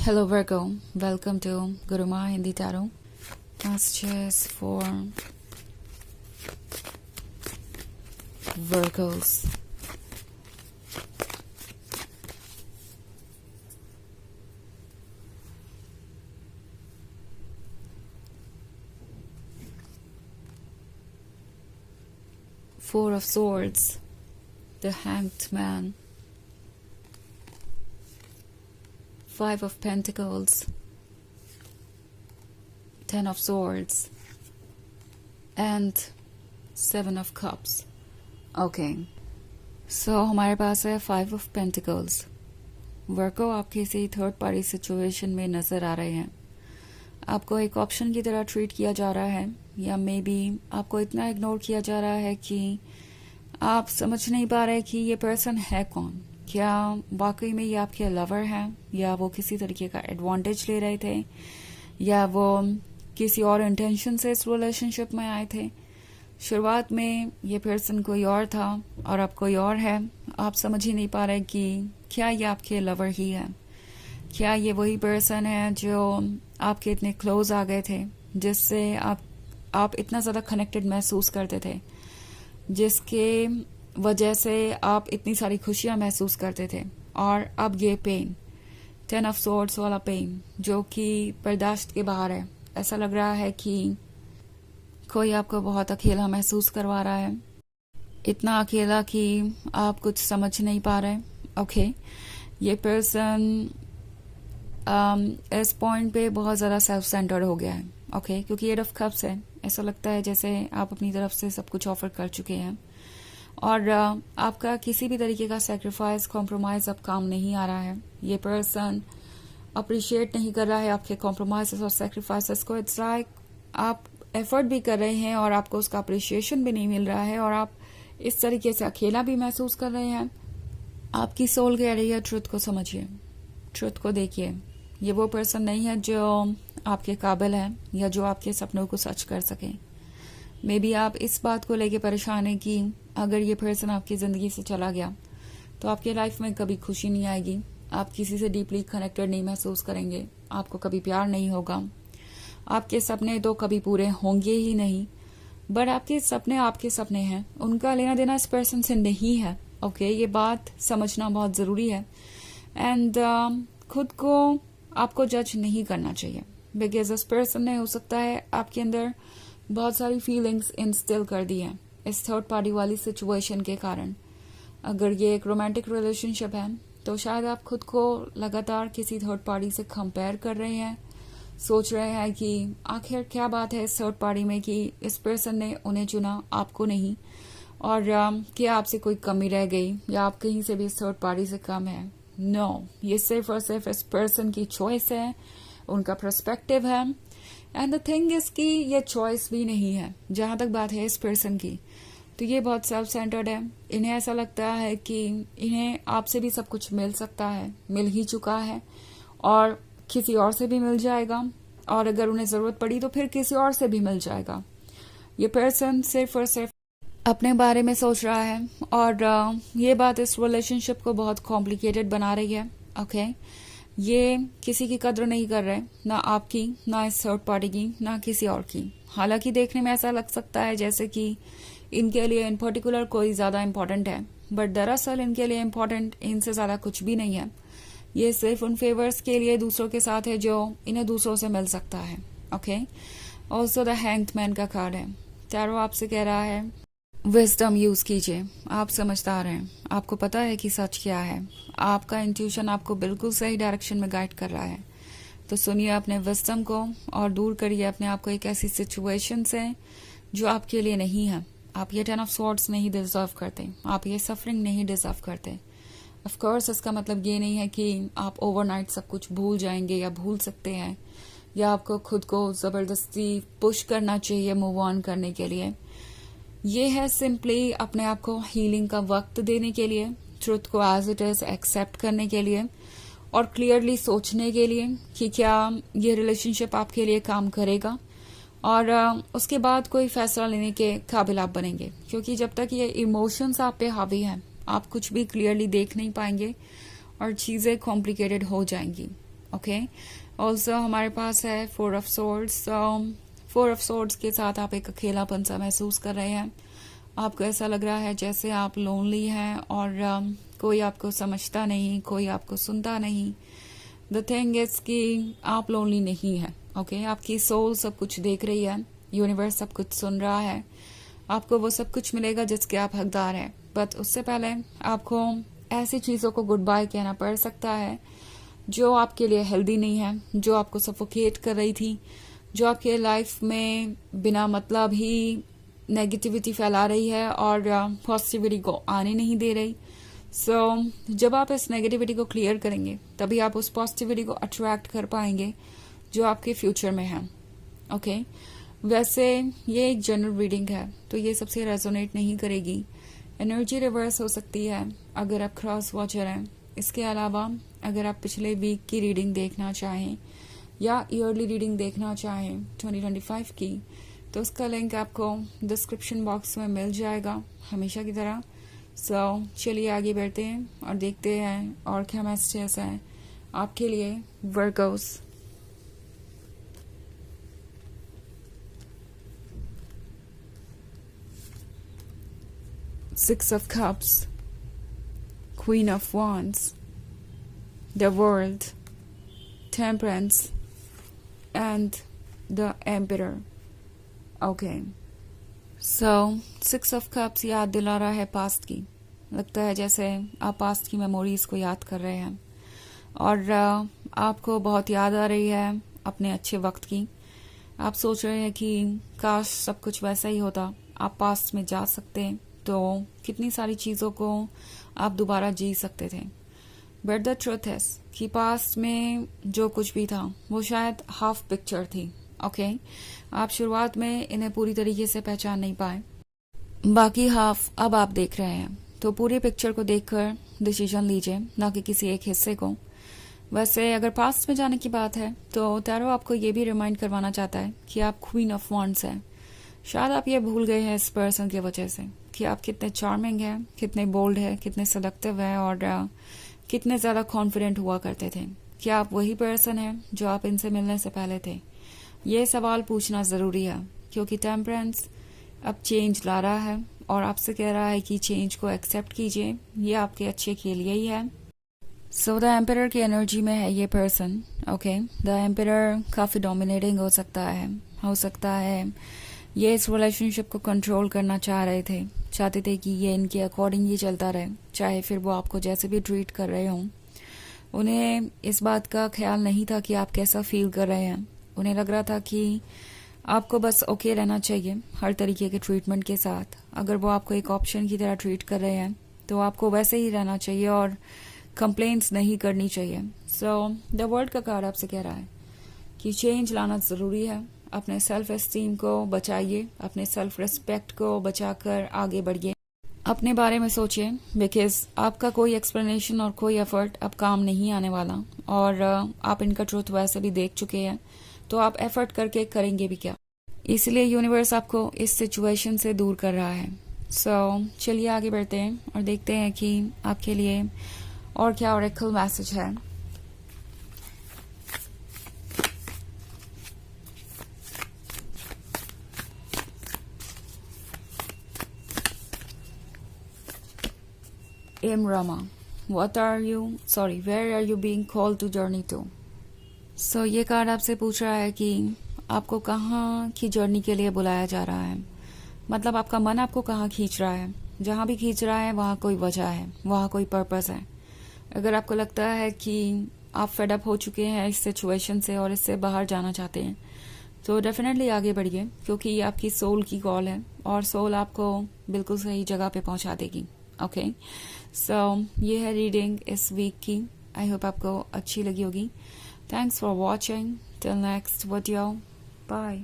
Hello Virgo, welcome to Guruma Hindi Tarot. Messages for Virgos. Four of Swords, the Hanged Man, Five of Pentacles, Ten of Swords, and Seven of Cups. Okay, so हमारे पास है Five of Pentacles. Virgo आप किसी third party situation में नजर आ रहे हैं. आपको एक ऑप्शन की तरह ट्रीट किया जा रहा है, या मे बी आपको इतना इग्नोर किया जा रहा है कि आप समझ नहीं पा रहे कि ये पर्सन है कौन. क्या वाकई में ये आपके लवर हैं, या वो किसी तरीके का एडवांटेज ले रहे थे, या वो किसी और इंटेंशन से इस रिलेशनशिप में आए थे. शुरुआत में ये पर्सन कोई और था और अब कोई और है. आप समझ ही नहीं पा रहे कि क्या ये आपके लवर ही है, क्या ये वही पर्सन है जो आपके इतने क्लोज आ गए थे, जिससे आप इतना ज़्यादा कनेक्टेड महसूस करते थे, जिसके वजह से आप इतनी सारी खुशियां महसूस करते थे. और अब ये पेन, 10 ऑफ सोर्ड्स वाला पेन, जो कि बर्दाश्त के बाहर है. ऐसा लग रहा है कि कोई आपको बहुत अकेला महसूस करवा रहा है, इतना अकेला कि आप कुछ समझ नहीं पा रहे. ओके, ये पर्सन इस पॉइंट पे बहुत ज़्यादा सेल्फ सेंटर्ड हो गया है. ओके, क्योंकि एट ऑफ कप्स है. ऐसा लगता है जैसे आप अपनी तरफ से सब कुछ ऑफर कर चुके हैं और आपका किसी भी तरीके का सेक्रीफाइस, कॉम्प्रोमाइज अब काम नहीं आ रहा है. ये पर्सन अप्रिशिएट नहीं कर रहा है आपके कॉम्प्रोमाइज और सेक्रीफाइसेस को. इट्स लाइक आप एफर्ट भी कर रहे हैं और आपको उसका अप्रिशिएशन भी नहीं मिल रहा है, और आप इस तरीके से अकेला भी महसूस कर रहे हैं. आपकी सोल कह रही है ट्रुथ को समझिए, ट्रुथ को देखिए. ये वो पर्सन नहीं है जो आपके काबिल है या जो आपके सपनों को सच कर सके. मे बी आप इस बात को लेके परेशान हैं कि अगर ये पर्सन आपकी ज़िंदगी से चला गया तो आपकी लाइफ में कभी खुशी नहीं आएगी, आप किसी से डीपली कनेक्टेड नहीं महसूस करेंगे, आपको कभी प्यार नहीं होगा, आपके सपने तो कभी पूरे होंगे ही नहीं. बट आपके सपने हैं, उनका लेना देना इस पर्सन से नहीं है. ओके, ये बात समझना बहुत ज़रूरी है. एंड खुद को आपको जज नहीं करना चाहिए, बिकॉज इस पर्सन ने हो सकता है आपके अंदर बहुत सारी फीलिंग्स इंस्टिल कर दी हैं इस थर्ड पार्टी वाली सिचुएशन के कारण. अगर ये एक रोमांटिक रिलेशनशिप है तो शायद आप खुद को लगातार किसी थर्ड पार्टी से कंपेयर कर रहे हैं, सोच रहे हैं कि आखिर क्या बात है इस थर्ड पार्टी में कि इस पर्सन ने उन्हें चुना, आपको नहीं, और क्या आपसे कोई कमी रह गई, या आप कहीं से भी इस थर्ड पार्टी से कम है. नो, ये सिर्फ और सिर्फ इस पर्सन की चॉइस है, उनका पर्सपेक्टिव है. एंड द थिंग इज कि ये चॉइस भी नहीं है. जहां तक बात है इस पर्सन की, तो ये बहुत सेल्फ सेंटर्ड है. इन्हें ऐसा लगता है कि इन्हें आपसे भी सब कुछ मिल सकता है, मिल ही चुका है, और किसी और से भी मिल जाएगा, और अगर उन्हें जरूरत पड़ी तो फिर किसी और से भी मिल जाएगा. ये पर्सन सिर्फ और सिर्फ अपने बारे में सोच रहा है, और ये बात इस रिलेशनशिप को बहुत कॉम्प्लिकेटेड बना रही है. ओके, ये किसी की कद्र नहीं कर रहे, ना आपकी, ना इस थर्ड पार्टी की, ना किसी और की. हालांकि देखने में ऐसा लग सकता है जैसे कि इनके लिए इन पर्टिकुलर कोई ज्यादा इंपॉर्टेंट है, बट दरअसल इनके लिए इंपॉर्टेंट इनसे ज्यादा कुछ भी नहीं है. ये सिर्फ उन फेवर्स के लिए दूसरों के साथ है जो इन्हें दूसरों से मिल सकता है. Okay, also the hanged man का कार्ड है. टैरो आपसे कह रहा है विजडम यूज कीजिए. आप समझदार हैं, आपको पता है कि सच क्या है, आपका इंट्यूशन आपको बिल्कुल सही डायरेक्शन में गाइड कर रहा है. तो सुनिए अपने विजडम को और दूर करिए अपने आप को एक ऐसी सिचुएशन से जो आपके लिए नहीं है. आप ये 10 ऑफ स्वॉर्ड्स नहीं डिजर्व करते, आप ये सफरिंग नहीं डिजर्व करते. ऑफ कोर्स इसका मतलब ये नहीं है कि आप ओवरनाइट सब कुछ भूल जाएंगे या भूल सकते हैं, या आपको खुद को जबरदस्ती पुश करना चाहिए मूव ऑन करने के लिए. ये है सिंपली अपने आप को हीलिंग का वक्त देने के लिए, ट्रुथ को एज इट इज एक्सेप्ट करने के लिए, और क्लियरली सोचने के लिए कि क्या ये रिलेशनशिप आपके लिए काम करेगा, और उसके बाद कोई फैसला लेने के काबिल आप बनेंगे. क्योंकि जब तक ये इमोशंस आप पे हावी हैं, आप कुछ भी क्लियरली देख नहीं पाएंगे और चीजें कॉम्प्लिकेटेड हो जाएंगी. ओके। ऑल्सो हमारे पास है 4 ऑफ सोर्ड्स। 4 ऑफ सोर्ड्स के साथ आप एक अकेलापन सा महसूस कर रहे हैं। आपको ऐसा लग रहा है जैसे आप लोनली हैं और कोई आपको समझता नहीं, कोई आपको सुनता नहीं। द थिंग इज कि आप लोनली नहीं है, ओके। आपकी सोल सब कुछ देख रही है, यूनिवर्स सब कुछ सुन रहा है, आपको वो सब कुछ मिलेगा जिसके आप हकदार हैं। बट उससे पहले आपको ऐसी चीज़ों को गुड बाय कहना पड़ सकता है जो आपके लिए हेल्दी नहीं है, जो आपको सफोकेट कर रही थी, जो आपके लाइफ में बिना मतलब ही नेगेटिविटी फैला रही है और पॉजिटिविटी को आने नहीं दे रही। जब आप इस नेगेटिविटी को क्लियर करेंगे तभी आप उस पॉजिटिविटी को अट्रैक्ट कर पाएंगे जो आपके फ्यूचर में है, ओके। वैसे ये एक जनरल रीडिंग है तो ये सबसे रेजोनेट नहीं करेगी। एनर्जी रिवर्स हो सकती है अगर आप क्रॉस वॉचर हैं। इसके अलावा अगर आप पिछले वीक की रीडिंग देखना चाहें या ईयरली रीडिंग देखना चाहें 2025 की, तो उसका लिंक आपको डिस्क्रिप्शन बॉक्स में मिल जाएगा हमेशा की तरह। चलिए आगे बढ़ते हैं और देखते हैं और क्या मैसेजेस हैं आपके लिए Virgo's. 6 of Cups, Queen of Wands, the World, Temperance and the Emperor. Okay. So 6 of Cups याद दिला रहा है पास्ट की। लगता है जैसे आप पास्ट की मेमोरीज को याद कर रहे हैं और आपको बहुत याद आ रही है अपने अच्छे वक्त की। आप सोच रहे हैं कि काश सब कुछ वैसा ही होता, आप पास्ट में जा सकते तो कितनी सारी चीज़ों को आप दोबारा जी सकते थे। बट द ट्रुथ है कि पास्ट में जो कुछ भी था वो शायद हाफ पिक्चर थी, ओके। आप शुरुआत में इन्हें पूरी तरीके से पहचान नहीं पाए, बाकी हाफ अब आप देख रहे हैं। तो पूरी पिक्चर को देखकर डिसीजन लीजिए, ना कि किसी एक हिस्से को। वैसे अगर पास्ट में जाने की बात है तो टैरो आपको ये भी रिमाइंड करवाना चाहता है कि आप क्वीन ऑफ वॉन्ड्स हैं। शायद आप ये भूल गए हैं इस पर्सन की वजह से कि आप कितने चार्मिंग हैं, कितने बोल्ड है, कितने सेडक्टिव हैं और कितने ज़्यादा कॉन्फिडेंट हुआ करते थे। क्या आप वही पर्सन हैं जो आप इनसे मिलने से पहले थे? ये सवाल पूछना ज़रूरी है क्योंकि टेम्परेंस अब चेंज ला रहा है और आपसे कह रहा है कि चेंज को एक्सेप्ट कीजिए, ये आपके अच्छे के लिए ही है। द एम्परर की एनर्जी में है ये पर्सन, ओके। द एम्परर काफ़ी डोमिनेटिंग हो सकता है ये इस रिलेशनशिप को कंट्रोल करना चाहते थे कि ये इनके अकॉर्डिंग ही चलता रहे, चाहे फिर वो आपको जैसे भी ट्रीट कर रहे हों। उन्हें इस बात का ख्याल नहीं था कि आप कैसा फील कर रहे हैं। उन्हें लग रहा था कि आपको बस ओके रहना चाहिए हर तरीके के ट्रीटमेंट के साथ। अगर वो आपको एक ऑप्शन की तरह ट्रीट कर रहे हैं तो आपको वैसे ही रहना चाहिए और कंप्लेंट्स नहीं करनी चाहिए। द वर्ल्ड का कार्ड आपसे कह रहा है कि चेंज लाना ज़रूरी है। अपने सेल्फ एस्टीम को बचाइए, अपने सेल्फ रिस्पेक्ट को बचाकर आगे बढ़िए, अपने बारे में सोचिए, बिकॉज आपका कोई एक्सप्लेनेशन और कोई एफर्ट अब काम नहीं आने वाला और आप इनका ट्रूथ वैसे भी देख चुके हैं, तो आप एफर्ट करके करेंगे भी क्या। इसलिए यूनिवर्स आपको इस सिचुएशन से दूर कर रहा है। चलिए आगे बढ़ते हैं और देखते हैं कि आपके लिए और क्या ऑरेकल मैसेज है। Rama, where are you being called to journey to? ये कार्ड आपसे पूछ रहा है कि आपको कहाँ की जर्नी के लिए बुलाया जा रहा है। मतलब आपका मन आपको कहाँ खींच रहा है। जहाँ भी खींच रहा है वहाँ कोई वजह है, वहाँ कोई पर्पस है। अगर आपको लगता है कि आप फेड अप हो चुके हैं इस सिचुएशन से और इससे बाहर जाना चाहते हैं तो डेफिनेटली आगे बढ़िए, क्योंकि ये आपकी सोल की कॉल है और सोल आपको बिल्कुल सही जगह पे पहुंचा देगी, ओके। ये है रीडिंग इस वीक की। आई होप आपको अच्छी लगी होगी। Thanks for watching. Till next video, bye.